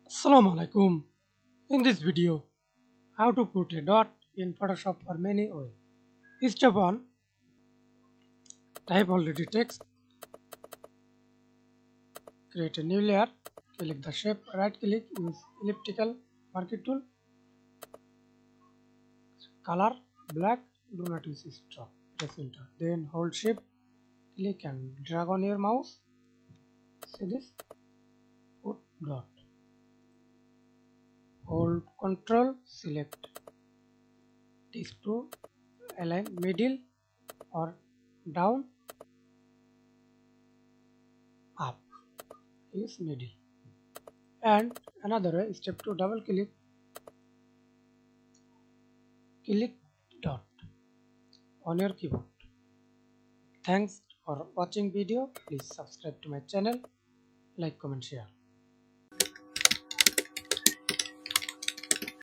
Assalamu alaikum. In this video, how to put a dot in Photoshop for many ways. Step 1. Type already text. Create a new layer. Click the shape. Right click. Use elliptical marquee tool. Color black. Do not use stroke. Press enter. Then hold shift. Click and drag on your mouse. See this? Put dot. Hold control. Select these two. Align middle or down, up. Use middle. And another way, step 2, double click dot on your keyboard. Thanks for watching video. Please subscribe to my channel, like, comment, share.